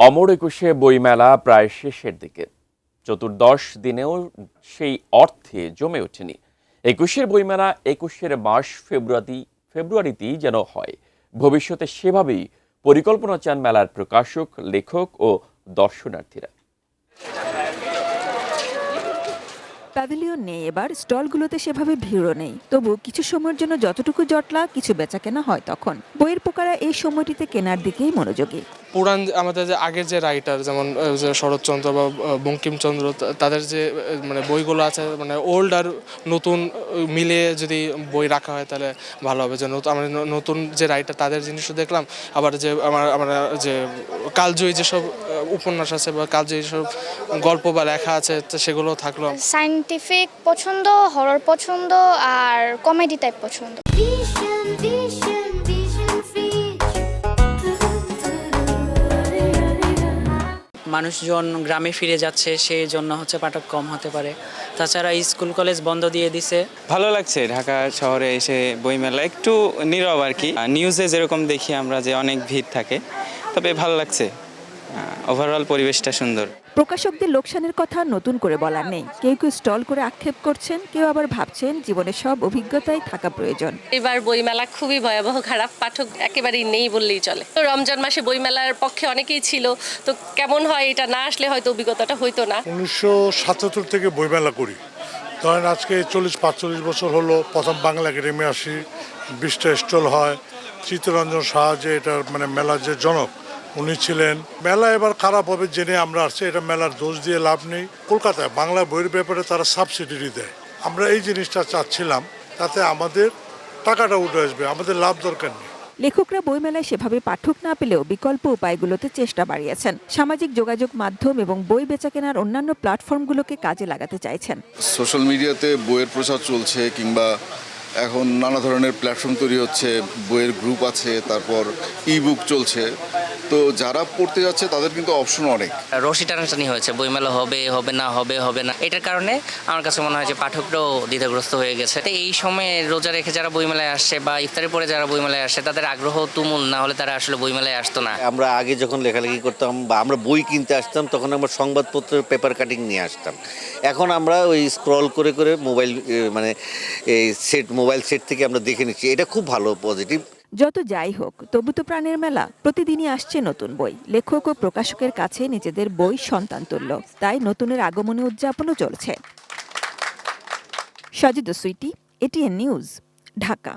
অমর একুশে বইমেলা প্রায় শেষের দিকে। চতুর্দশ দিনেও সেই অর্থে জমে ওঠেনি। একুশের বইমেলা একুশের মাস ফেব্রুয়ারিতেই যেন হয়। ভবিষ্যতে সেভাবেই পরিকল্পনা চান মেলার প্রকাশক, লেখক ও দর্শনার্থীরা। প্যাভিলিয়ন নেই, এবার স্টলগুলোতে সেভাবে ভিড়ও নেই। তবু কিছু সময়ের জন্য যতটুকু জটলা, কিছু বেচাকেনা হয় তখন। বইয়ের পোকারা এই সময়টিতে কেনার দিকেই মনোযোগী। পুরান আমাদের যে আগের যে রাইটার যেমন যে শরৎচন্দ্র বা বঙ্কিমচন্দ্র, তাদের যে মানে বইগুলো আছে, মানে ওল্ড আর নতুন মিলিয়ে যদি বই রাখা হয় তাহলে ভালো হবে। যে আমরা নতুন যে রাইটার তাদের জিনিসও দেখলাম, আবার যে আমরা যে কালজয়ী যেসব উপন্যাস আছে বা কালজয়ী যেসব গল্প বা লেখা আছে সেগুলো থাকলো। সায়েন্টিফিক পছন্দ, হরর পছন্দ আর কমেডি টাইপ পছন্দ। মানুষজন গ্রামে ফিরে যাচ্ছে, সেই জন্য পাঠক কম হতে পারে। তাছাড়া স্কুল কলেজ বন্ধ দিয়ে দিছে। ভালো লাগছে ঢাকা শহরে এসে বইমেলা, একটু নীরব আর কি। নিউজে যেরকম দেখি আমরা যে অনেক ভিড় থাকে, তবে ভালো লাগছে। ওভারঅল পরিবেশটা সুন্দর। প্রকাশকদের লোকসানের কথা নতুন করে বলার নেই। কেউ কেউ স্টল করে আক্ষেপ করছেন, কেউ আবার ভাবছেন জীবনের সব অভিজ্ঞতাই থাকা প্রয়োজন। এবার বইমেলা খুবই ভয়াবহ খারাপ, পাঠক একেবারেই নেই বললেই চলে। তো রমজান মাসে বইমেলার পক্ষে অনেকেই ছিল, তো কেমন হয় এটা না আসলে হয়তো অভিজ্ঞতাটা হইতো না। 1977 থেকে বইমেলা করি, ধরেন আজকে 40-45 বছর হলো। প্রথম বাংলা একাডেমি আসি, 20টা স্টল হয়। চিত্তরঞ্জন শাহ যে এটার মানে মেলার যে জনক, উনি ছিলেন। মেলা এবার খারাপ হবে জেনে আমরা আসছি, এটা মেলার দোষ দিয়ে লাভ নেই। কলকাতায় বাংলা বইয়ের ব্যাপারে তারা সাবসিডি দেয়। আমরা এই জিনিসটা চাচ্ছিলাম, তাতে আমাদের টাকাটা উঠে আসবে, আমাদের লাভ দরকার নেই। লেখকরা বইমেলায় সেভাবে পাঠক না পেলেও বিকল্প উপায়গুলোতে চেষ্টা বাড়িয়েছেন। সামাজিক যোগাযোগ মাধ্যম এবং বই বেচাকেনার অন্যান্য প্ল্যাটফর্মগুলোকে কাজে লাগাতে চাইছেন। সোশ্যাল মিডিয়াতে বইয়ের প্রচার চলছে, কিংবা এখন নানা ধরনের প্ল্যাটফর্ম তৈরি হচ্ছে, বইয়ের গ্রুপ আছে, তারপর ই-বুক চলছে। তো যারা পড়তে যাচ্ছে তাদের কিন্তু অপশন অনেক। রশি টানাটানি হয়েছে, বইমেলা হবে হবে না। এটার কারণে আমার কাছে মনে হয় যে পাঠকরাও দ্বিধাগ্রস্ত হয়ে গেছে। এই সময়ে রোজা রেখে যারা বইমেলায় আসছে বা ইফতারের পরে যারা বইমেলায় আসছে, তাদের আগ্রহ তুমুল, না হলে তারা আসলে বইমেলায় আসতো না। আমরা আগে যখন লেখালেখি করতাম বা আমরা বই কিনতে আসতাম, তখন আমরা সংবাদপত্রের পেপার কাটিং নিয়ে আসতাম। এখন আমরা ওই স্ক্রল করে করে মোবাইল সেট থেকে আমরা দেখে নিচ্ছি। এটা খুব ভালো, পজিটিভ। যত যাই হোক, তবু তো প্রাণের মেলা। প্রতিদিনই আসছে নতুন বই। লেখক ও প্রকাশকের কাছে নিজেদের বই সন্তানতুল্য, তাই নতুনের আগমনে উদযাপনও চলছে। Sajida Sweety, ATN News, Dhaka.